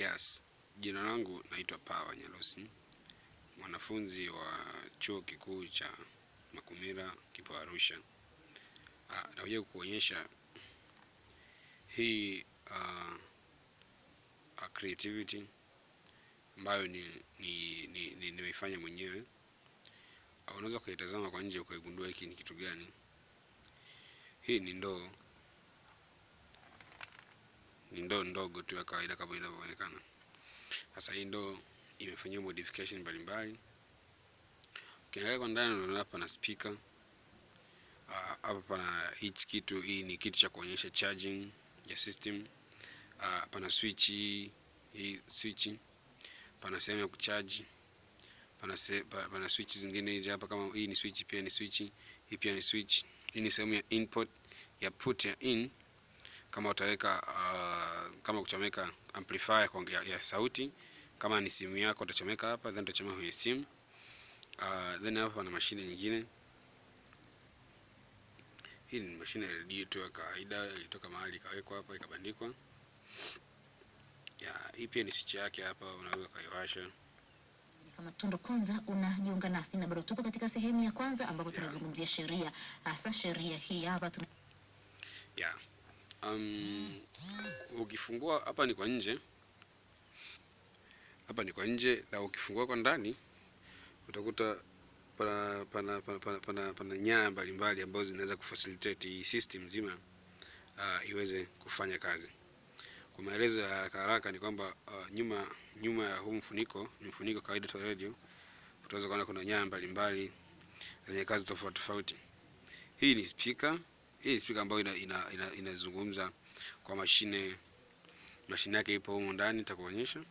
Yes, jina langu naitwa Power Nyalusi, mwanafunzi wa chuo kikuu cha Makumira kipo Arusha. Nakuja kukuonyesha hii creativity ambayo nimeifanya mwenyewe. Unaweza kuitazama kwa nje ukaigundua hiki ni kitu gani. Hii ni ndoo ndogo tu ya kawaida kama inavyoonekana. Sasa hii ndoo imefanyiwa modification mbalimbali. Ukiangalia kwa ndani unaona hapa na speaker. Hapa pana hichi kitu, hii ni kitu cha kuonyesha charging ya system. Pana switch, hii switch. Pana sehemu ya kucharge. Pana switch zingine hizi hapa, kama hii ni switch, pia ni switch. Hii pia ni switch. Hii ni sehemu ya input, ya put ya in. Kama utaweka kama kuchomeka amplifier ya sauti, kama ni simu yako utachomeka hapa, then utachomeka kwenye simu. Then hapa pana mashine nyingine. Hii ni mashine ya radio tu ya kawaida, ilitoka mahali ikawekwa hapa ikabandikwa. Hii pia ni switch yake hapa, unaweza kaiwasha. Kama Tundo kwanza unajiunga nasi na bado tupo katika sehemu ya kwanza ambapo tunazungumzia sheria. Hasa sheria hii hapa ukifungua hapa ni kwa nje. Hapa ni kwa nje, na ukifungua kwa ndani utakuta pana nyaya mbalimbali ambazo zinaweza kufacilitate hii system nzima iweze kufanya kazi. Kwa maelezo ya haraka haraka ni kwamba nyuma ya huu mfuniko kawaida tu radio, utaweza kuona kuna nyaya mbalimbali zenye kazi tofauti tofauti. Hii ni speaker. Hii speaker ambayo inazungumza kwa mashine yake ipo huko ndani, nitakuonyesha.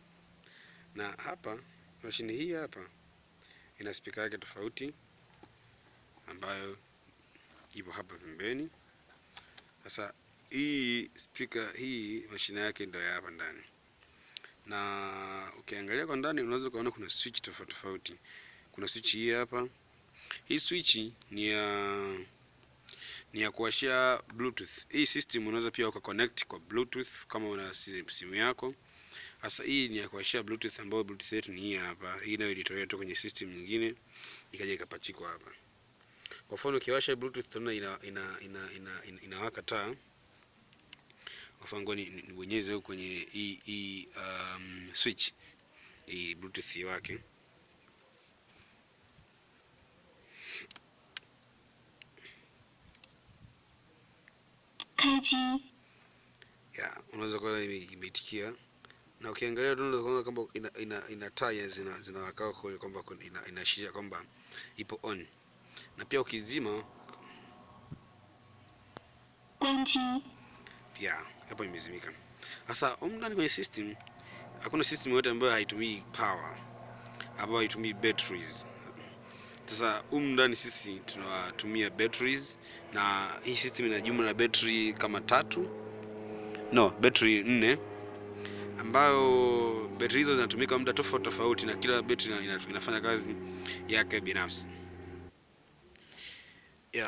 Na hapa mashine hii hapa ina speaker yake tofauti ambayo ipo hapa pembeni. Sasa hii speaker, hii mashine yake ndio hapa ndani. Na ukiangalia kwa ndani unaweza kuona kuna switch tofauti tofauti. Kuna switch hii hapa. Hii switch ni ya kuwashia Bluetooth. Hii system unaweza pia ukaconnect kwa Bluetooth kama una simu yako. Sasa hii ni ya kuwashia Bluetooth, ambayo Bluetooth yetu ni hii hapa. Hii nayo ilitolewa tu kwenye system nyingine ikaja ikapachikwa hapa. Kwa mfano ukiwasha Bluetooth tunaona inawaka taa. Kwa mfano nibonyeze huko kwenye hii switch, hii Bluetooth yake. Unaweza kuona imeitikia. Na ukiangalia unaweza kuona kwamba ina taa zinawaka kule, kwamba inaashiria kwamba ipo on. Na pia ukizima pia hapo imezimika. Sasa huko ndani kwenye system hakuna system yote ambayo haitumii power, ambayo haitumii batteries. Sasa huko ndani sisi tunatumia batteries, na hii system ina jumla ya battery kama battery 4, ambayo battery hizo zinatumika muda tofauti tofauti, na kila battery inafanya kazi yake binafsi.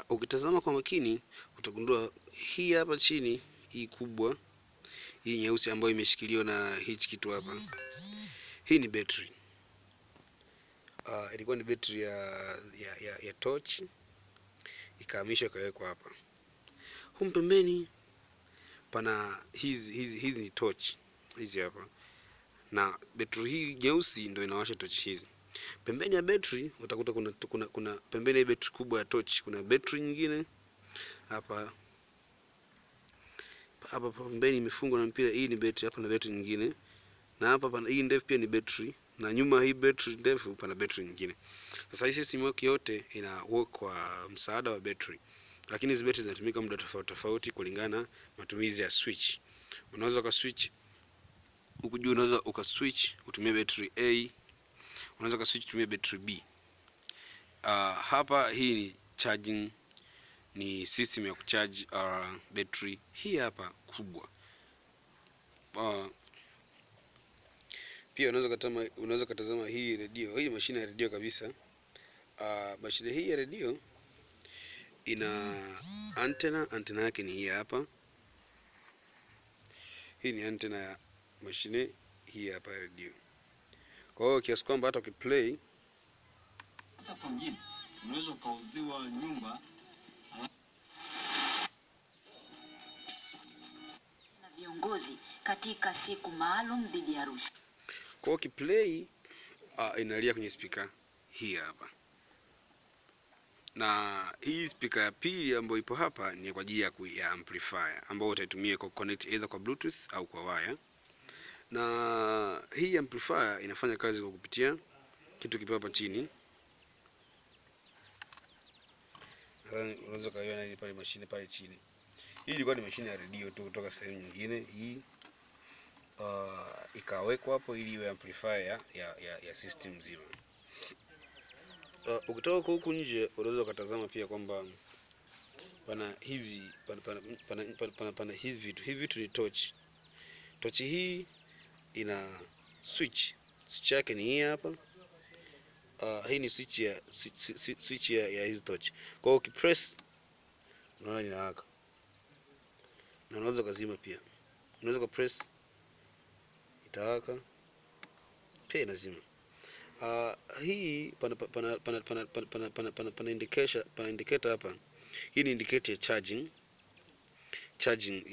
Ukitazama kwa makini utagundua hii hapa chini, hii kubwa, hii nyeusi ambayo imeshikiliwa na hichi kitu hapa, hii ni battery. Ilikuwa ni battery ya torch, ikahamishwa ikawekwa hapa. Huko pembeni pana hizi ni torch hizi hapa, na battery hii nyeusi ndio inawasha torch hizi. Pembeni ya battery utakuta kuna pembeni ya battery kubwa ya torch kuna battery nyingine hapa pembeni imefungwa na mpira. Hii ni battery hapa, na battery nyingine, na hapa pana hii ndefu pia ni battery, na nyuma hii battery ndefu pana battery nyingine. Sasa hii system yote ina work kwa msaada wa battery, lakini hizi battery zinatumika muda tofauti tofauti kulingana na matumizi ya switch. Unaweza ka switch huku juu, unaweza ukaswitch utumie battery A, unaweza ka switch utumie battery B. Hapa hii ni charging, ni system ya kucharge battery hii hapa kubwa. Pia unaweza kutazama hii radio. Hii mashine ya radio kabisa. Mashine hii ya radio ina antena yake ni hii hapa. Hii ni antena ya mashine hii hapa radio. Kwa hiyo kiasi kwamba hata ukiplay hata pengine unaweza ukauziwa nyumba na viongozi katika siku maalum dhidi ya rushwa. Kwa hiyo ukiplay inalia kwenye speaker hii hapa. Na hii speaker ya pili ambayo ipo hapa ni kwa ajili ya amplifier ambayo utaitumia kwa connect either kwa Bluetooth au kwa wire. Na hii amplifier inafanya kazi kwa kupitia kitu kipo hapa chini. Unaweza kuiona ile pale mashine pale chini. Hii ilikuwa ni mashine ya radio tu kutoka sehemu nyingine. Hii ikawekwa hapo ili iwe amplifier ya system nzima. Ukitoka huku nje unaweza kutazama pia kwamba pana hizi pana hizi vitu. Hivi vitu ni torch. Torch hii ina switch. Switch yake ni hii hapa. Hii ni switch ya hizi torch. Kwa hiyo ukipress unaona inawaka. Na unaweza kuzima pia. Unaweza kupress itawaka pia inazima. Hii pana indicator hapa. Hii ni indicator ya charging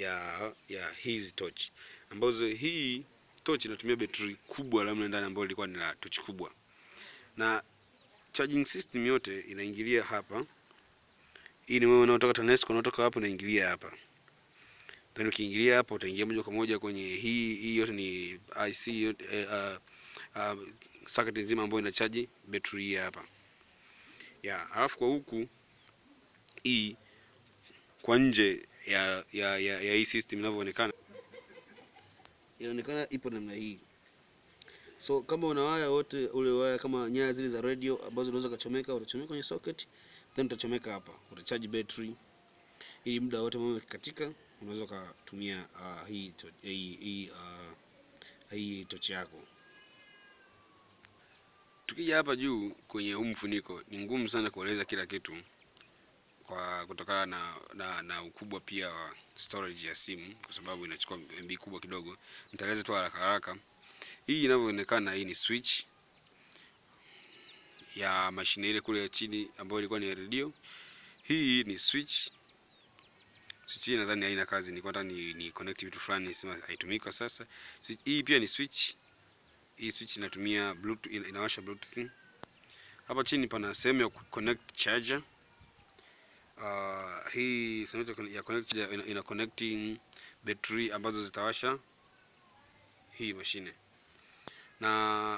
ya hizi torch, ambazo hii torch inatumia betri kubwa la ndani ambayo ilikuwa ni la torch kubwa, na charging system yote inaingilia hapa. Hii ni wewe unaotoka TANESCO, unatoka hapo unaingilia hapa. Then ukiingilia hapo utaingia moja kwa moja kwenye hii yote ni IC circuit nzima ambayo ina charge betri hii hapa. Alafu kwa huku hii kwa nje ya hii system inavyoonekana, inaonekana ipo namna hii. So kama una waya wote, ule waya kama nyaya zile za radio ambazo unaweza kuchomeka, utachomeka kwenye socket, then utachomeka hapa, utacharge battery ili muda wote umeme ukikatika unaweza kutumia hii tochi yako. Tukija hapa juu kwenye huu mfuniko, ni ngumu sana kueleza kila kitu kwa kutokana na ukubwa pia wa storage ya simu, kwa sababu inachukua MB kubwa kidogo. Nitaeleza tu haraka. Hii inavyoonekana, hii ni switch ya mashine ile kule chini ambayo ilikuwa ni radio. Hii ni switch hii nadhani haina kazi, nilikuwa nataka ni connect vitu fulani, sema haitumiki sasa. Hii pia ni switch. Hii switch inatumia Bluetooth, inawasha Bluetooth. Hapa chini pana sehemu ya connect charger. Hii sehemu ya connect ina connecting battery ambazo zitawasha hii mashine. Na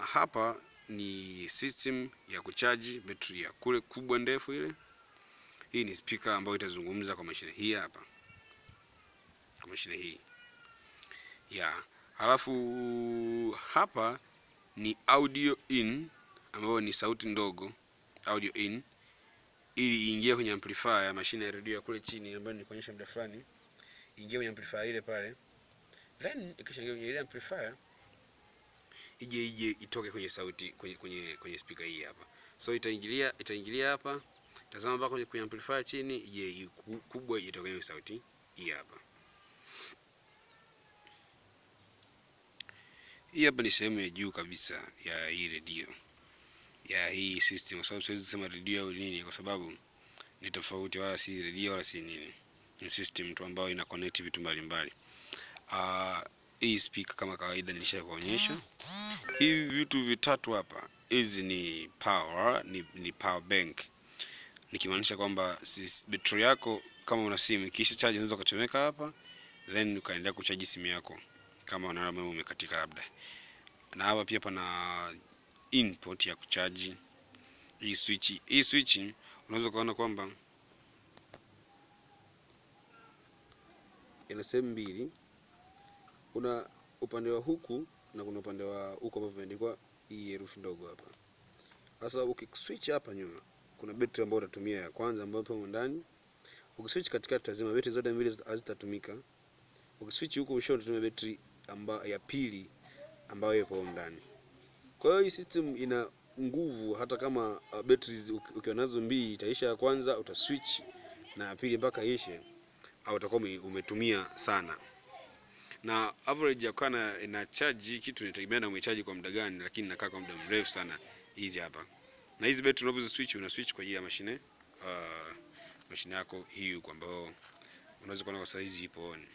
hapa ni system ya kucharge battery ya kule kubwa ndefu ile. Hii ni speaker ambayo itazungumza kwa mashine hii hapa. Kwa mashine hii. Halafu hapa ni audio in ambayo ni sauti ndogo, audio in, ili iingie kwenye amplifier ya mashine ya radio ya kule chini ambayo nilikuonyesha muda fulani. Iingie kwenye amplifier ile pale. Then ikishaingia kwenye ile amplifier ije itoke kwenye sauti kwenye speaker hii hapa. So itaingilia hapa. Tazama mpaka kwenye amplifier chini, ije kubwa itoke kwenye sauti hii hapa. Hii hapa ni sehemu ya juu kabisa ya hii radio, ya hii system. Kwa sababu siwezi kusema radio au nini, kwa sababu ni tofauti, wala si radio wala si nini. Ni system tu ambayo ina connect vitu mbalimbali. Hii speaker kama kawaida nilishakuonyesha. Hivi vitu vitatu hapa, hizi ni power, ni power bank. Nikimaanisha kwamba battery yako kama una simu kisha charge unaweza kuchomeka hapa, then ukaendelea kuchaji simu yako kama unaona umeme umekatika labda. Na hapa pia pana input ya kuchaji. Hii switch unaweza kuona kwamba ina sehemu mbili. Kuna upande wa huku na kuna upande wa huko ambapo imeandikwa hii herufi ndogo hapa. Sasa ukiswitch hapa nyuma, kuna battery ambayo utatumia ya kwanza ambayo ipo ndani. Ukiswitch katikati utazima battery zote mbili hazitatumika. Ukiswitch huko usho utatumia battery ambayo ya pili ambayo ipo ndani. Kwa hiyo hii system ina nguvu hata kama batteries ukiwa nazo mbili, itaisha ya kwanza utaswitch na ya pili mpaka ishe, au utakuwa umetumia sana. na average ya kana ina charge kitu inategemea na umechaji kwa muda gani, lakini inakaa kwa muda mrefu sana hizi hapa. Na hizi betri unapozi switch, una switch kwa ajili ya mashine yako hii ambayo unaweza kuona kwa size ipo on.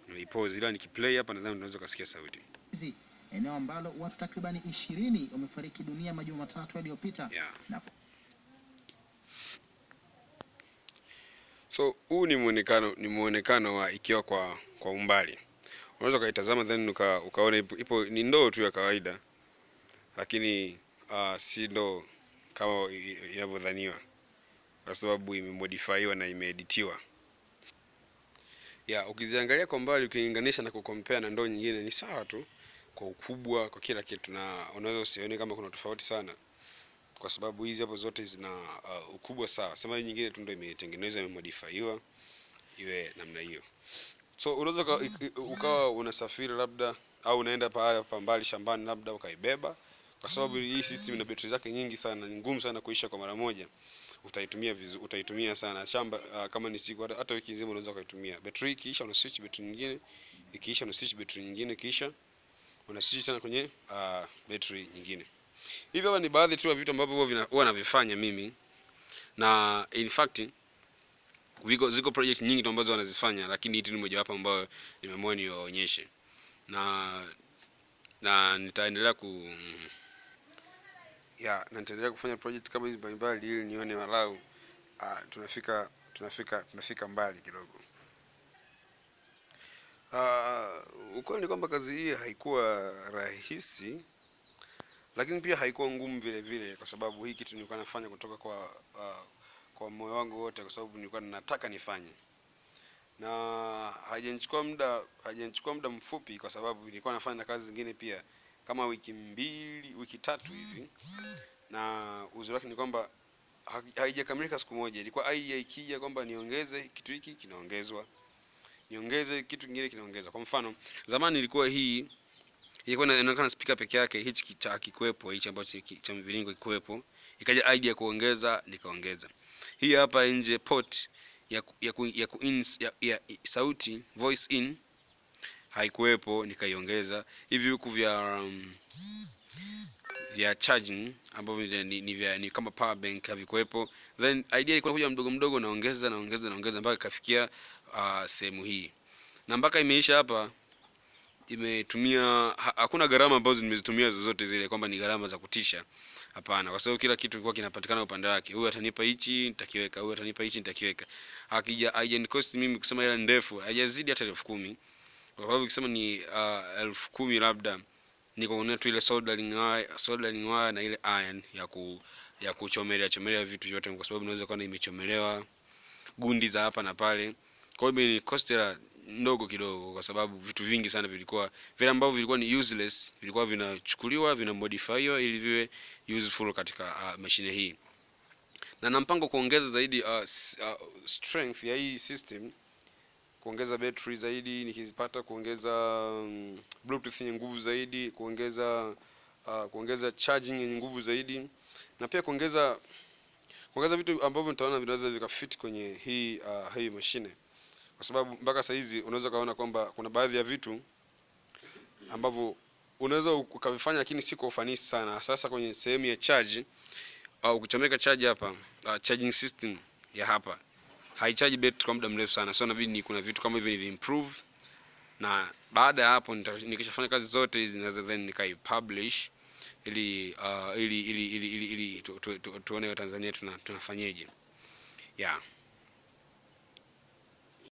Unaipoze, ila nikiplay hapa nadhani unaweza kusikia sauti. Hizi eneo ambalo watu takribani 20 wamefariki dunia majuma matatu yaliyopita. So huu ni muonekano wa ikiwa kwa umbali. Unaweza kaitazama then ukaona ipo ni ndoo tu ya kawaida, lakini si ndoo kama inavyodhaniwa, kwa sababu imemodifyiwa na imeeditiwa. Ukiziangalia kwa mbali ukilinganisha na kucompare na ndoo nyingine ni sawa tu kwa ukubwa, kwa kila kitu, na unaweza usione kama kuna tofauti sana, kwa sababu hizi hapo zote zina ukubwa sawa. Sema hii nyingine tu ndio imetengenezwa, imemodifyiwa iwe namna hiyo. So unaweza ukawa unasafiri labda au unaenda pa mbali shambani labda ukaibeba, kwa sababu hii system ina betri zake nyingi sana, ni ngumu sana kuisha kwa mara moja. Utaitumia sana shamba, kama ni siku hata wiki nzima unaweza kuitumia. Betri ikiisha una switch betri nyingine, ikiisha una switch betri nyingine, kisha una switch tena kwenye betri nyingine. Hivi hapa ni baadhi tu ya vitu ambavyo huwa navifanya mimi, na in fact ziko project nyingi tu ambazo wanazifanya, lakini hii ni moja wapo ambayo nimeamua niwaonyeshe, na nitaendelea kufanya project kama hizi mbalimbali ili nione walau tunafika mbali kidogo. Ukweli ni kwamba kazi hii haikuwa rahisi, lakini pia haikuwa ngumu vile vile, kwa sababu hii kitu nilikuwa nafanya kutoka kwa moyo wangu wote, kwa sababu nilikuwa nataka nifanye, na hajanichukua muda mfupi, kwa sababu nilikuwa nafanya kazi zingine pia kama wiki 3 hivi, na uzuri wake ni kwamba haijakamilika siku moja. Ilikuwa ikija kwamba niongeze kitu hiki kinaongezwa, niongeze kitu kingine kinaongezwa. Kwa mfano zamani ilikuwa hii ilikuwa inaonekana speaker peke yake, hichi cha kikwepo, hichi ambacho cha mviringo kikwepo, ikaja idea kuongeza, nikaongeza. Hii hapa nje port ya sauti, voice in, haikuwepo, nikaiongeza. Hivi huku vya charging ambavyo ni kama power bank havikuwepo, then idea ilikuwa kuja mdogo mdogo, naongeza mpaka ikafikia sehemu hii, na mpaka imeisha hapa. Imetumia hakuna gharama ambazo nimezitumia zozote zile kwamba ni gharama za kutisha, hapana, kwa sababu kila kitu kilikuwa kinapatikana upande wake. Huyu atanipa hichi nitakiweka, huyu atanipa hichi nitakiweka. Haijanicost mimi kusema hela ndefu, haijazidi hata 10,000, kwa sababu ukisema ni 10,000 labda niko kuna tu ile soldering wire na ile iron ya kuchomelea vitu vyote, kwa sababu inaweza kuwa imechomelewa gundi za hapa na pale. Kwa hiyo ni cost ndogo kidogo, kwa sababu vitu vingi sana vilikuwa vile ambavyo vilikuwa ni useless vilikuwa vinachukuliwa, vinamodifyiwa ili viwe useful katika mashine hii. Na mpango kuongeza zaidi strength ya hii system, kuongeza battery zaidi nikizipata, kuongeza bluetooth yenye nguvu zaidi, kuongeza charging yenye nguvu zaidi, na pia kuongeza vitu ambavyo nitaona vinaweza vikafit kwenye hii mashine, kwa sababu mpaka saa hizi unaweza kaona kwamba kuna baadhi ya vitu ambavyo unaweza ukavifanya lakini si kwa ufanisi sana. Sasa kwenye sehemu ya charge au kuchomeka charge hapa, charging system ya hapa haicharge battery kwa muda mrefu sana, so inabidi kuna vitu kama hivi ni improve, na baada ya hapo nikishafanya kazi zote hizi naweza then nikaipublish ili tuone wa Tanzania tunafanyaje.